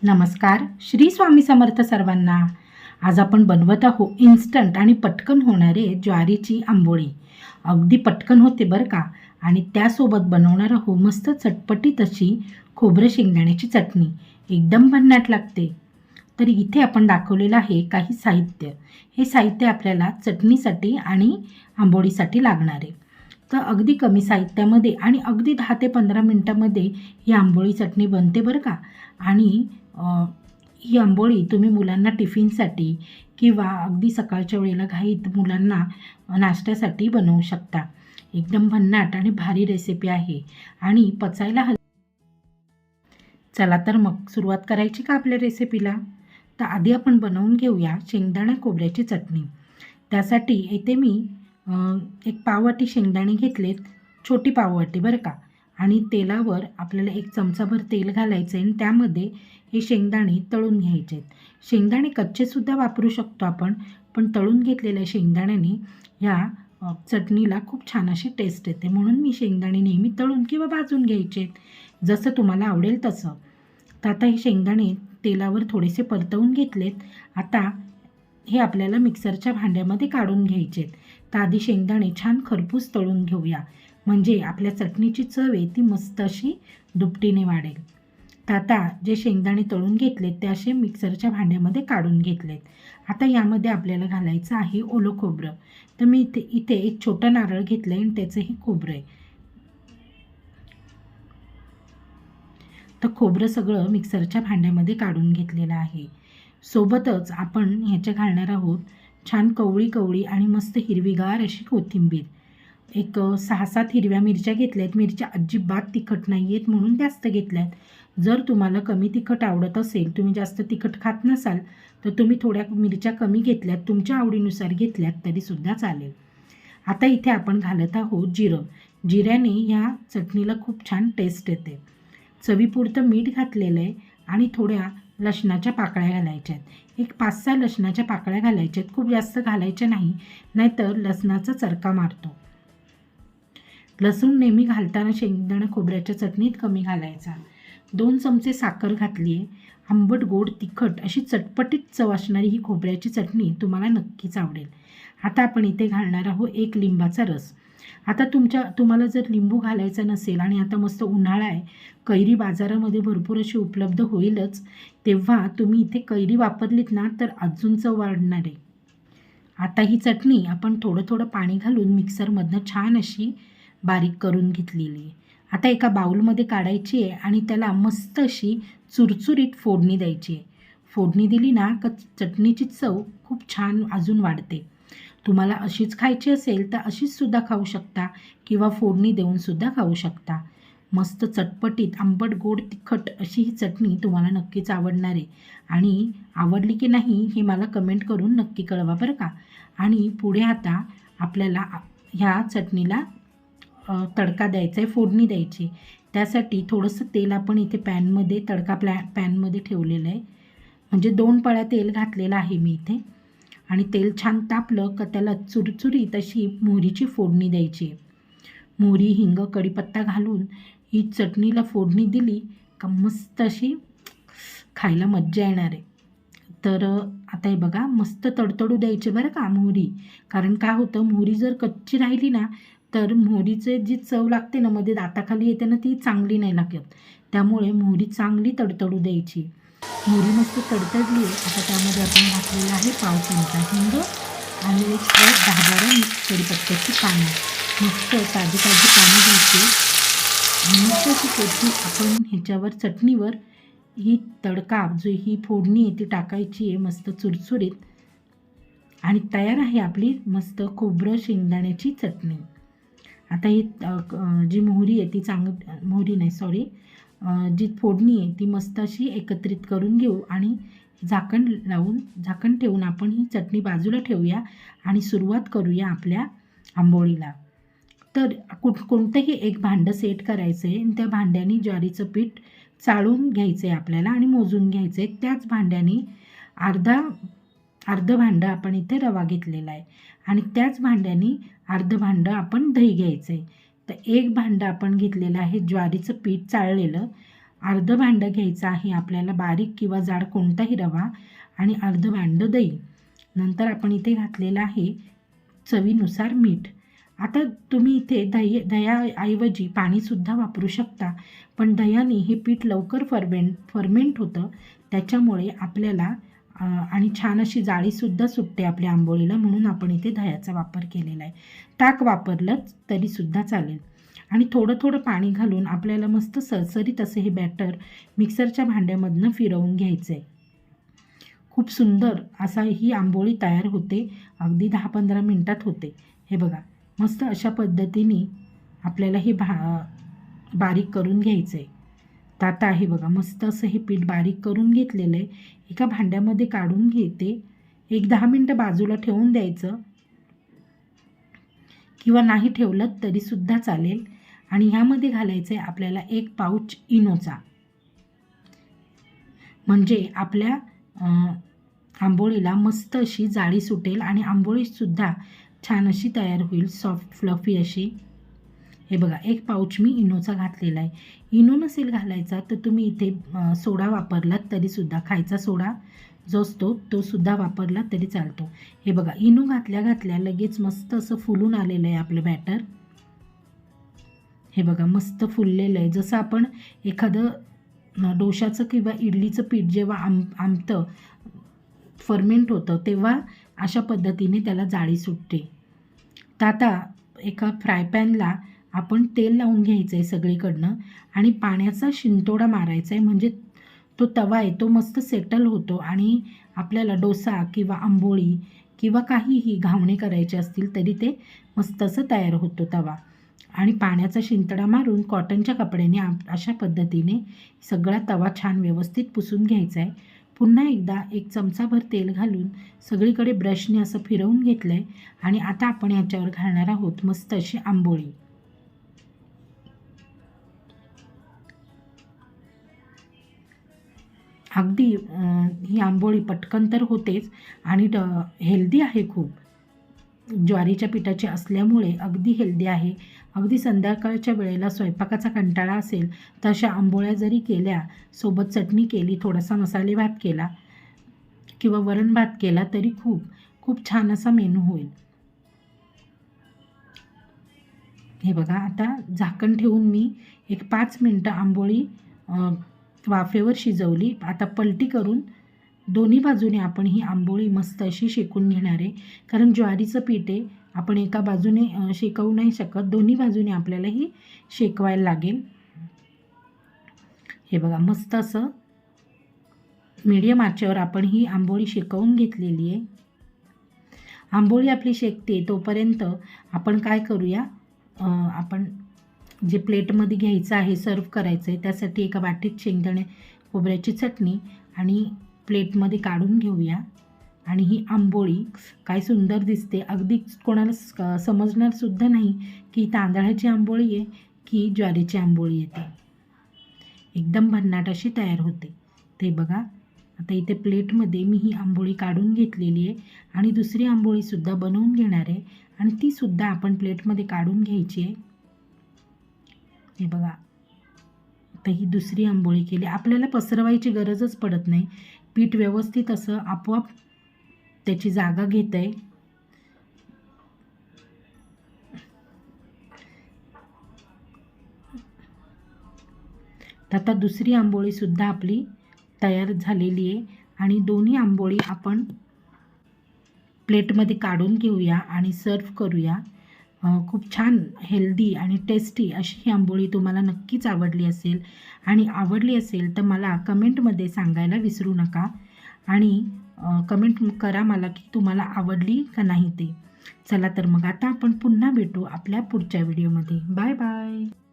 नमस्कार. श्री स्वामी समर्थ सर्वांना. आज आपण बनवत आहोत इन्स्टंट आणि पटकन होणारे ज्वारीची आंबोळी. अगदी पटकन होते बरं का. आणि त्यासोबत बनवणार आहोत मस्त चटपटीत अशी खोबरं शेंगदाण्याची चटणी. एकदम भन्नाट लागते. तर इथे आपण दाखवलेलं आहे काही साहित्य. हे साहित्य आपल्याला चटणीसाठी आणि आंबोळीसाठी लागणार आहे. तर अगदी कमी साहित्यामध्ये आणि अगदी 10 ते 15 मिनटामध्ये ही आंबोळी चटणी बनते बरं का. आणि ही आंबोळी तुम्ही मुलांना टिफिनसाठी किंवा अगदी सकाळच्या वेळेला घाईत मुलांना नाश्त्यासाठी बनवू शकता. एकदम भन्नाट आणि भारी रेसिपी आहे आणि पचायला चला तर मग सुरुवात करायची का आपल्या रेसिपीला. तर आधी आपण बनवून घेऊया शेंगदाणा खोबऱ्याची चटणी. त्यासाठी इथे मी एक पाववाटी शेंगदाणे घेतलेत, छोटी पाववाटी बरं का. आणि तेलावर आपल्याला 1 चमचाभर तेल घालायचं आहे आणि त्यामध्ये हे शेंगदाणे तळून घ्यायचे आहेत. शेंगदाणे कच्चेसुद्धा वापरू शकतो आपण, पण तळून घेतलेल्या शेंगदाण्याने ह्या चटणीला खूप छान अशी टेस्ट येते. म्हणून मी शेंगदाणे नेहमी तळून किंवा भाजून घ्यायचे आहेत, जसं तुम्हाला आवडेल तसं. तर आता हे शेंगदाणे तेलावर थोडेसे परतवून घेतलेत. आता हे आपल्याला मिक्सरच्या भांड्यामध्ये काढून घ्यायचे आहेत. तर आधी शेंगदाणे छान खरपूस तळून घेऊया, म्हणजे आपल्या चटणीची चव आहे ती मस्त अशी दुपटीने वाढेल. तर आता जे शेंगदाणे तळून घेतलेत ते असे मिक्सरच्या भांड्यामध्ये काढून घेतलेत. आता यामध्ये आपल्याला घालायचं आहे ओलं खोबरं. तर मी इथे एक छोटा नारळ घेतलं आहे आणि त्याचं हे खोबरं आहे. तर खोबरं सगळं मिक्सरच्या भांड्यामध्ये काढून घेतलेलं आहे. सोबतच आपण ह्याच्या घालणार आहोत छान कवळी कवळी आणि मस्त हिरवीगार अशी कोथिंबीर. एक 6-7 हिरव्या मिरच्या घेतल्या आहेत. मिरच्या अजिबात तिखट नाही आहेत म्हणून जास्त घेतल्या आहेत. जर तुम्हाला कमी तिखट आवडत असेल, तुम्ही जास्त तिखट खात नसाल, तर तुम्ही थोड्या मिरच्या कमी घेतल्यात, तुमच्या आवडीनुसार घेतल्यात तरीसुद्धा चालेल. आता इथे आपण घालत आहोत जिरं. जिऱ्याने ह्या चटणीला खूप छान टेस्ट येते. चवीपुरतं मीठ घातलेलं आहे आणि थोड्या लसणाच्या पाकळ्या घालायच्या आहेत. एक 5-6 लसणाच्या पाकळ्या घालायच्या आहेत. खूप जास्त घालायच्या नाही, नाहीतर लसणाचा चरका मारतो. लसूण नेहमी घालताना शेंगदाणा खोबऱ्याच्या चटणीत कमी घालायचा. 2 चमचे साखर घातली आहे. आंबट गोड तिखट अशी चटपटीत चव असणारी ही खोबऱ्याची चटणी तुम्हाला नक्कीच आवडेल. आता आपण इथे घालणार आहोत 1 लिंबाचा रस. आता तुम्हाला जर लिंबू घालायचा नसेल आणि आता मस्त उन्हाळा आहे, कैरी बाजारामध्ये भरपूर अशी उपलब्ध होईलच, तेव्हा तुम्ही इथे कैरी वापरलीत ना तर अजून चव वाढणार आहे. आता ही चटणी आपण थोडं थोडं पाणी घालून मिक्सरमधनं छान अशी बारीक करून घेतलेली आहे. आता एका बाऊलमध्ये काढायची आहे आणि त्याला मस्त अशी चुरचुरीत फोडणी द्यायची आहे. फोडणी दिली ना का चटणीची चव खूप छान अजून वाढते. तुम्हाला अशीच खायची असेल तर अशीचसुद्धा खाऊ शकता किंवा फोडणी देऊनसुद्धा खाऊ शकता. मस्त चटपटीत आंबट गोड तिखट अशी ही चटणी तुम्हाला नक्कीच आवडणार आहे. आणि आवडली की नाही हे मला कमेंट करून नक्की कळवा बरं का. आणि पुढे आता आपल्याला ह्या चटणीला तडका द्यायचा आहे, फोडणी द्यायची. त्यासाठी थोडंसं तेल आपण इथे पॅनमध्ये पॅनमध्ये ठेवलेलं आहे. म्हणजे 2 पळ्या तेल घातलेलं आहे मी इथे. आणि तेल छान तापलं का त्याला चुरचुरीत अशी मोहरीची फोडणी द्यायची. मोहरी, हिंग, कढीपत्ता घालून ही चटणीला फोडणी दिली का मस्त अशी खायला मज्जा येणार आहे. तर आता हे बघा मस्त तडतडू द्यायचे बरं का मोहरी. कारण काय होतं, मोहरी जर कच्ची राहिली ना तर मोहरीचे जी चव लागते ना मध्ये दाताखाली येते ना ती चांगली नाही लागत. त्यामुळे मोहरी चांगली तडतडू द्यायची. मोहरी मस्त तडतडली आहे. आता त्यामध्ये आपण घातलेलं आहे पाव चमचा हिंग आणि एक 10-12 कढीपत्त्याची पानं. मस्त ताजी ताजी पानं घ्यायची आणि मस्त अशी कोथिंबीर आपण ह्याच्यावर चटणीवर ही तडका जो ही फोडणी आहे ती टाकायची आहे मस्त चुरचुरीत. आणि तयार आहे आपली मस्त खोबरं शेंगदाण्याची चटणी. आता ही जी मोहरी आहे ती मोहरी नाही सॉरी जी फोडणी आहे ती मस्त अशी एकत्रित करून घेऊ आणि झाकण ठेवून आपण ही चटणी बाजूला ठेवूया आणि सुरुवात करूया आपल्या आंबोळीला. तर कोणतंही एक भांडं सेट करायचं आहे आणि त्या भांड्याने ज्वारीचं पीठ चाळून घ्यायचं आहे आपल्याला आणि मोजून घ्यायचं आहे. त्याच भांड्याने अर्धं भांडं आपण इथे रवा घेतलेला आहे आणि त्याच भांड्याने अर्धं भांडं आपण दही घ्यायचं आहे. तर 1 भांडं आपण घेतलेलं आहे ज्वारीचं पीठ चाळलेलं अर्धं भांडं घ्यायचं आहे आपल्याला, बारीक किंवा जाड कोणताही रवा, आणि अर्धं भांडं दही. नंतर आपण इथे घातलेलं आहे चवीनुसार मीठ. आता तुम्ही इथे दह्याऐवजी पाणीसुद्धा वापरू शकता, पण दह्याने हे पीठ लवकर फर्मेंट होतं, त्याच्यामुळे आपल्याला आणि छान अशी जाळीसुद्धा सुटते आपल्या आंबोळीला, म्हणून आपण इथे दह्याचा वापर केलेला आहे. ताक वापरलंच तरीसुद्धा चालेल. आणि थोडं थोडं पाणी घालून आपल्याला मस्त सरसरीत असे हे बॅटर मिक्सरच्या भांड्यामधनं फिरवून घ्यायचं आहे. खूप सुंदर असा ही आंबोळी तयार होते, अगदी 10-15 मिनटात होते. हे बघा, मस्त अशा पद्धतीने आपल्याला हे बारीक करून घ्यायचं आहे. तर आता आहे बघा, मस्त असं हे पीठ बारीक करून घेतलेलं आहे. एका भांड्यामध्ये काढून घेते. 1-10 मिनटं बाजूला ठेवून द्यायचं, किंवा नाही ठेवलं तरीसुद्धा चालेल. आणि ह्यामध्ये घालायचं आहे आपल्याला 1 पाऊच इनोचा, म्हणजे आपल्या आंबोळीला मस्त अशी जाळी सुटेल आणि आंबोळीसुद्धा छान अशी तयार होईल, सॉफ्ट फ्लफी अशी. हे बघा, 1 पाऊच मी इनोचा घातलेला आहे. इनो नसेल घालायचा तर तुम्ही इथे सोडा वापरलात तरीसुद्धा, खायचा सोडा जो असतो तो सुद्धा वापरला तरी चालतो. हे बघा, इनो घातल्या लगेच मस्त असं फुलून आलेलं आहे आपलं बॅटर. हे बघा, मस्त फुललेलं आहे. जसं आपण एखादं डोशाचं किंवा इडलीचं पीठ जेव्हा आमतं फर्मेंट होतं तेव्हा अशा पद्धतीने त्याला जाळी सुटते. तर आता एका फ्राय पॅनला आपण तेल लावून घ्यायचं आहे सगळीकडनं, आणि पाण्याचा शिंतोडा मारायचा आहे, म्हणजे तो तवा आहे तो मस्त सेटल होतो, आणि आपल्याला डोसा किंवा आंबोळी किंवा काहीही घावणे करायचे असतील तरी ते मस्त असं तयार होतो तवा. आणि पाण्याचा शिंतोडा मारून कॉटनच्या कपड्याने अशा पद्धतीने सगळा तवा छान व्यवस्थित पुसून घ्यायचा आहे. पुन्हा एकदा 1 चमचाभर तेल घालून सगळीकडे ब्रशने असं फिरवून घेतलं आहे. आणि आता आपण याच्यावर घालणार आहोत मस्त अशी आंबोळी. अगदी ही आंबोळी पटकन तर होतेच, आणि हेल्दी आहे खूप. ज्वारीच्या पिठाची असल्यामुळे अगदी हेल्दी आहे. अगदी संध्याकाळच्या वेळेला स्वयंपाकाचा कंटाळा असेल तर अशा आंबोळ्या जरी केल्या, सोबत चटणी केली, थोडासा मसाले भात केला किंवा वरण भात केला तरी खूप खूप छान असा मेनू होईल. हे बघा, आता झाकण ठेवून मी 5 मिनटं आंबोळी वाफेवर शिजवली. आता पलटी करून दोन्ही बाजूने आपण ही आंबोळी मस्त अशी शेकून घेणार आहे, कारण ज्वारीचं पीठ आहे, आपण एका बाजूने शेकवू नाही शकत, दोन्ही बाजूने आपल्याला ही शेकवायला लागेल. हे बघा, मस्त असं मीडियम आचेवर आपण ही आंबोळी शेकवून घेतलेली आहे. आंबोळी आपली शेकते तोपर्यंत आपण काय करूया, आपण जे प्लेटमध्ये घ्यायचं आहे, सर्व करायचं आहे, त्यासाठी एका वाटीत शेंगदाणे खोबऱ्याची चटणी आणि प्लेटमध्ये काढून घेऊया. आणि ही आंबोळी काय सुंदर दिसते, अगदी कोणाला समजणारसुद्धा नाही की तांदळाची आंबोळी आहे की ज्वारीची आंबोळी येते. एकदम भन्नाट अशी तयार होते. ते बघा, आता इथे प्लेटमध्ये मी ही आंबोळी काढून घेतलेली आहे, आणि दुसरी आंबोळीसुद्धा बनवून घेणार आहे, आणि तीसुद्धा आपण प्लेटमध्ये काढून घ्यायची आहे. हे बघा, आता ही दुसरी आंबोळी केली. आपल्याला पसरवायची गरजच पडत नाही, पीठ व्यवस्थित असं आपोआप त्याची जागा घेतं आहे. आता दुसरी आंबोळीसुद्धा आपली तयार झालेली आहे, आणि दोन्ही आंबोळी आपण प्लेटमध्ये काढून घेऊया आणि सर्व करूया. खूप छान हेल्दी आणि टेस्टी अशी ही आंबोळी तुम्हाला नक्कीच आवडली असेल, आणि आवडली असेल तर मला कमेंटमध्ये सांगायला विसरू नका, आणि कमेंट करा मला की तुम्हाला आवडली का नाही ते. चला तर मग आता आपण पुन्हा भेटू आपल्या पुढच्या व्हिडिओमध्ये. Bye bye.